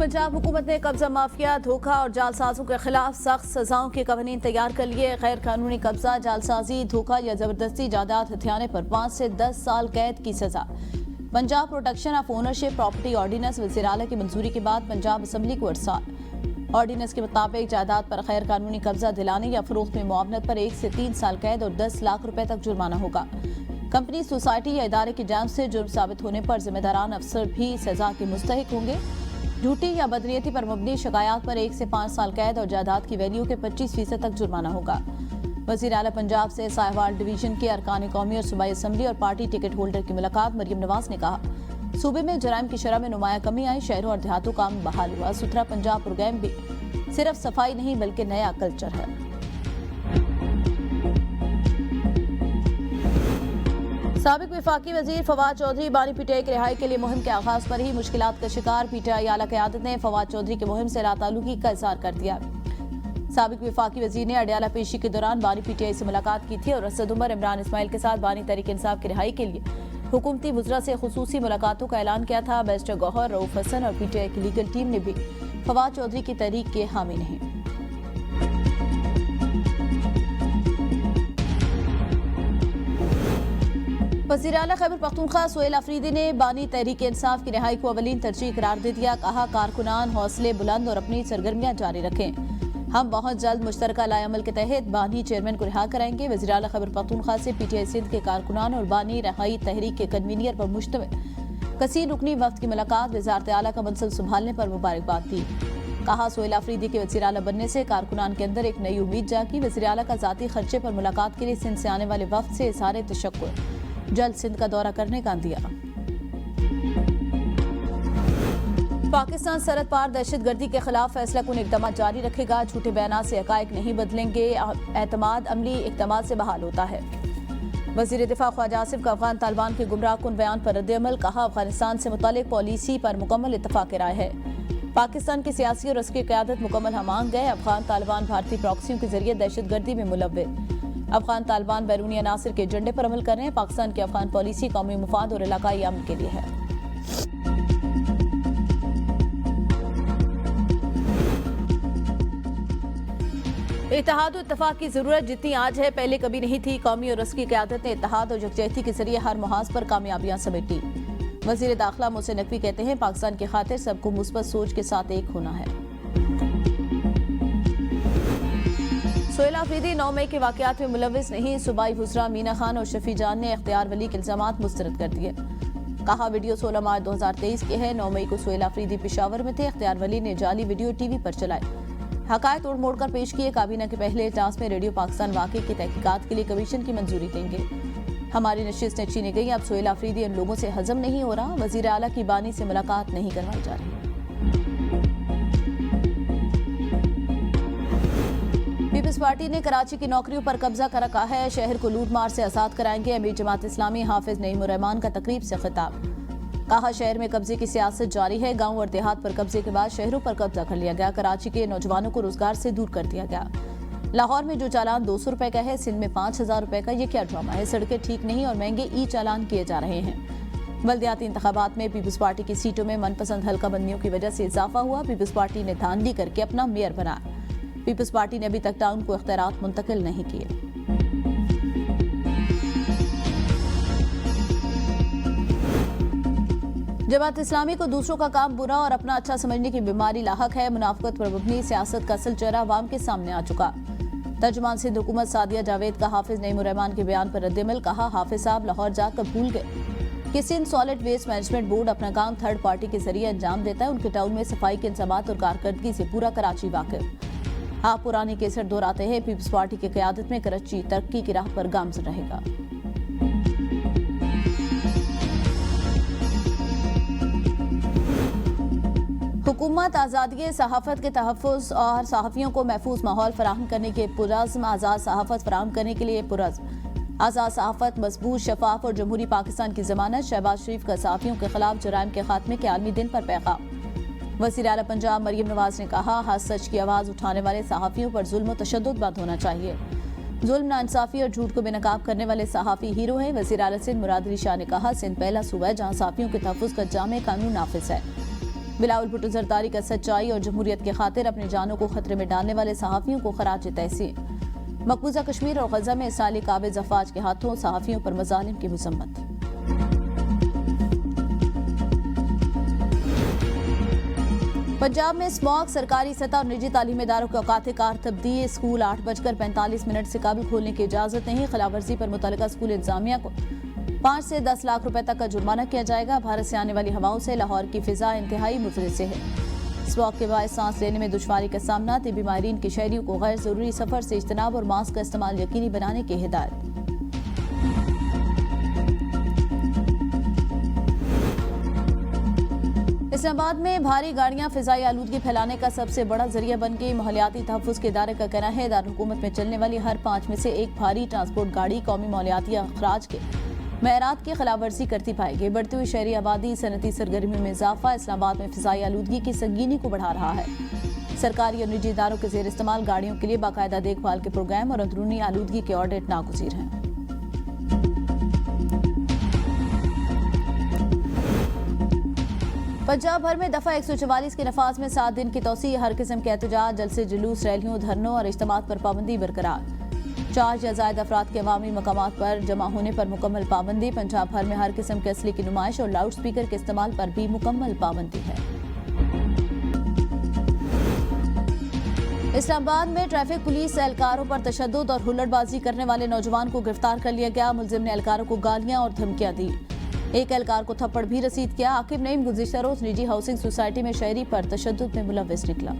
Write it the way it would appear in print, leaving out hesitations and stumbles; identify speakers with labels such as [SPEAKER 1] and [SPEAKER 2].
[SPEAKER 1] पंजाब हुकूमत ने कब्जा माफिया, धोखा और जालसाजों के खिलाफ सख्त सजाओं के कवानीन तैयार कर लिए। गैर कानूनी कब्जा, जालसाजी, धोखा या जबरदस्ती जायदाद हथियाने पर 5 से 10 साल कैद की सजा। Punjab protection of ownership property ordinance वज़ीर आला की मंजूरी के बाद पंजाब असम्बली को अरसाल। ऑर्डिनेंस के मुताबिक जायदाद पर गैर कानूनी कब्जा दिलाने या फरोख्त में मुआवनत पर 1 से 3 साल कैद और 10 लाख रुपए तक जुर्माना होगा। कंपनी, सोसाइटी या इदारे की जांच से जुर्म साबित होने पर जिम्मेदारान अफसर भी सजा के मुस्तहिक होंगे। झूठी या बदनीयती पर मबनी शिकायत पर 1 से 5 साल कैद और जायदाद की वैल्यू के 25% तक जुर्माना होगा। वज़ीर आला पंजाब से साहिवाल डिवीजन के अरकान कौमी और सूबाई असम्बली और पार्टी टिकट होल्डर की मुलाकात। मरियम नवाज ने कहा, सूबे में जराइम की शरह में नुमाया कमी आई, शहरों और देहातों का अमन बहाल हुआ। सुथरा पंजाब प्रोग्राम भी सिर्फ सफाई नहीं बल्कि नया कल्चर है। साबिक वफाकी वजीर फवाद चौधरी बानी पीटीआई की रिहाई के लिए मुहिम के आगाज पर ही मुश्किलात का शिकार। पीटीआई आला क़यादत ने फवाद चौधरी की मुहिम से लाताल्लुकी का इज़हार कर दिया। साबिक वफाकी वजीर ने अडयाला पेशी के दौरान बानी पीटीआई से मुलाकात की थी और असद उमर, इमरान इस्माइल के साथ बानी तहरीक इंसाफ की रिहाई के लिए हुकूमती वज़रा से खुसूसी मुलाकातों का ऐलान किया था। बैरिस्टर गौहर, रऊफ हसन और पीटीआई की लीगल टीम ने भी फवाद चौधरी की तहरीक के हामी नहीं। वज़ीर आला खैबर पख्तूनख्वा सोहेल अफरीदी ने बानी तहरीक इंसाफ की रिहाई को अवलीन तरजीह करार दे दिया। कहा, कारकुनान हौसले बुलंद और अपनी सरगर्मियां जारी रखें। हम बहुत जल्द मुश्तरका लाएअमल के तहत बानी चेयरमैन को रिहा कराएंगे। वज़ीर आला खैबर पख्तूनख्वा से पीटीआई सिंध के कारकुनान और बानी रिहाई तहरीक के कन्वीनियर पर मुश्तमिल कसीर रुकनी वफ्द की मुलाकात, वज़ारत आला का मंसिब संभालने पर मुबारकबाद दी। कहा, सोहेल अफरीदी के वज़ीर आला बनने से कारकुनान के अंदर एक नई उम्मीद जागी। वज़ीर आला का ज़ाती खर्चे पर मुलाकात के लिए सिंध से आने वाले वफ्द से इज़हार तशक्कुर, जल्द सिंध का दौरा करने का दिया। पाकिस्तान सरहद पार दहशतगर्दी के खिलाफ फैसला कुन इक़दाम जारी रखेगा। झूठे बयान से हक़ाइक़ नहीं बदलेंगे, एतमाद अमली इक़दाम से बहाल होता है। वज़ीर दिफा ख्वाजा आसिफ का अफगान तालिबान के गुमराह कुन बयान पर रद्द-ए-अमल। कहा, अफगानिस्तान से मुतालिक पॉलिसी पर मुकम्मल इत्तफाक़ राय है। पाकिस्तान की सियासी और अस्करी क़यादत मुकम्मल हमांग है। अफगान तालिबान भारतीय प्रॉक्सियों के जरिए दहशतगर्दी में मुलव्वस। अफगान तालिबान बैरूनी अनासिर के एजेंडे पर अमल कर रहे हैं। पाकिस्तान की अफगान पॉलिसी कौमी मुफाद और इलाकाई अमन के लिए है। इत्तेहाद और इत्तफाक की जरूरत जितनी आज है पहले कभी नहीं थी। कौमी और अस्करी क़यादत ने इत्तेहाद और यकजहती के जरिए हर मुहाज पर कामयाबियां समेटी। वज़ीर दाखिला मोहसिन नकवी कहते हैं, पाकिस्तान की खातिर सबको मुस्बत सोच के साथ एक होना है। सोहेल अफरीदी 9 मई के वाक़यात में मुलव्विस नहीं। सूबाई वज़रा मीना खान और शफी जान ने इख्तियार वली के इल्ज़ामात मुस्तरद कर दिए। कहा, वीडियो 16 मार्च 2023 के है। 9 मई को सोहेल अफरीदी पेशावर में थे। इख्तियार वली ने जाली वीडियो टीवी पर चलाए, हक़ाइक़ तोड़ मोड़ कर पेश किए। काबीना के पहले इजलास में रेडियो पाकिस्तान वाक़े की तहकीकात के लिए कमीशन की मंजूरी देंगे। हमारी नशिस्त छीनी गई, अब सोहेल अफरीदी इन लोगों से हजम नहीं हो रहा। वज़ीर आला की बानी से मुलाकात नहीं करवाई जा रही। पीपल्स पार्टी ने कराची की नौकरियों पर कब्जा कर रखा है। शहर को लूट मार से आज़ाद कराएंगे। अमीर जमात इस्लामी हाफिज नईमुर रहमान का तकरीब से खिताब। कहा, शहर में कब्जे की सियासत जारी है। गांव और देहात पर कब्जे के बाद शहरों पर कब्जा कर लिया गया। कराची के नौजवानों को रोजगार से दूर कर दिया गया। लाहौर में जो चालान 200 रुपए का है, सिंध में 5000 रुपए का, ये क्या ड्रामा है। सड़कें ठीक नहीं और महंगे ई चालान किए जा रहे हैं। बल्दियाती इंतखाबात में पीपल्स पार्टी की सीटों में मनपसंद हल्का बंदियों की वजह से इजाफा हुआ। पीपल्स पार्टी ने धांधली करके अपना मेयर बनाया। पीपल्स पार्टी ने अभी तक टाउन को इख्तियारात मुंतकिल नहीं किए। जमात इस्लामी को दूसरों का काम बुरा और अपना अच्छा समझने की बीमारी लाहक है। मुनाफिकत पर मबनी सियासत का असल चेहरा अवाम के सामने आ चुका। तर्जुमान सिंध हुकूमत सादिया जावेद का हाफिज नईमुर रहमान के बयान पर रद्द-ए-अमल। कहा, हाफिज साहब लाहौर जाकर भूल गए कि Sindh solid waste management board अपना काम थर्ड पार्टी के जरिए अंजाम देता है। उनके टाउन में सफाई के इंतजामात और कारकर्दगी से पूरा कराची वाकिफ। आप पुरानी केसर दोहराते हैं। पीपल्स पार्टी की क़यादत में कराची तरक्की की राह पर गामज़न रहेगा। हुकूमत आज़ादी सहाफ़त के तहफ़्फ़ुज़ और सहाफ़ियों को महफूज माहौल फराहम करने के पुरज़्म, आज़ाद सहाफ़त फराहम करने के लिए पुरज़्म। आज़ाद सहाफ़त मज़बूत, शफ़ाफ़ और जमहूरी पाकिस्तान की ज़मानत। शहबाज शरीफ का सहाफ़ियों के खिलाफ जराइम के खात्मे के आलमी दिन पर पैगाम। वज़ीर आला पंजाब मरियम नवाज ने कहा, हर सच की आवाज़ उठाने वाले सहाफ़ियों पर जुल्म और तशद्दुद बंद होना चाहिए। जुल्म, नाइंसाफ़ी और झूठ को बेनकाब करने वाले सहाफ़ी हीरो हैं। वज़ीर आला सिंध मुराद अली शाह ने कहा, सिंध पहला सूबा है जहाँ सहाफ़ियों के तहफ़्फ़ुज़ का जामे कानून नाफिज है। बिलावल भुट्टो जरदारी का सच्चाई और जमहूरियत की खातिर अपनी जानों को खतरे में डालने वाले सहाफियों को खराज तहसीन। मकबूजा कश्मीर और गजा में साली काबिज अफवाज के हाथों सहाफियों पर मजालिम की मजम्मत। पंजाब में स्मॉग, सरकारी सतह और निजी तालीमी इदारों के औकात कार तब्दील। स्कूल 8:45 से कबल खोलने की इजाजत नहीं। खिलाफवर्जी पर मुतल्लिका स्कूल इंतजामिया को 5 से 10 लाख रुपए तक का जुर्माना किया जाएगा। भारत से आने वाली हवाओं से लाहौर की फिजा इंतहाई मुतरसे है। स्मॉग के बायस सांस लेने में दुश्वारी का सामना। तिब्बी माहिरीन की शहरियों को गैर जरूरी सफर से इज्तनाब और मास्क का इस्तेमाल यकीनी बनाने की हिदायत। इस्लामाबाद में भारी गाड़ियां फिजाई आलूदगी फैलाने का सबसे बड़ा जरिया बन गई। माहौलियाती तहफ्फुज़ के इदारे का कहना है दारुल-हुकूमत में चलने वाली हर 5 में से एक भारी ट्रांसपोर्ट गाड़ी कौमी माहौलियाती अखराज के मेयारात की खिलाफवर्जी करती पाएगी। बढ़ती हुई शहरी आबादी, सनती सरगर्मियों में इजाफा इस्लामाबाद में फिजाई आलूदगी की संगीनी को बढ़ा रहा है। सरकारी और निजी इदारों के जेर इस्तेमाल गाड़ियों के लिए बाकायदा देखभाल के प्रोग्राम और अंदरूनी आलूदगी के ऑडिट नागुज़ीर हैं। पंजाब भर में दफा 144 के नफाज में 7 दिन की तौसी। हर किस्म के एहतजाज, जलसे, जुलूस, रैलियों, धरनों और इज्तिमात पर पाबंदी बरकरार। 4 या ज़ायद अफराद के अवामी मकामात पर जमा होने पर मुकम्मल पाबंदी। पंजाब भर में हर किस्म के असली की नुमाइश और लाउड स्पीकर के इस्तेमाल पर भी मुकम्मल पाबंदी है। इस्लामाबाद में ट्रैफिक पुलिस एहलकारों पर तशद्दुद और हुल्लड़बाजी करने वाले नौजवान को गिरफ्तार कर लिया गया। मुलजिम ने एहलकारों को गालियां और धमकियां दी। एक एहलकार को थप्पड़ भी रसीद किया। आकिब नईम गुज़िश्ता रोज निजी हाउसिंग सोसाइटी में शहरी पर तशद्दुद में मुलव्विस निकला।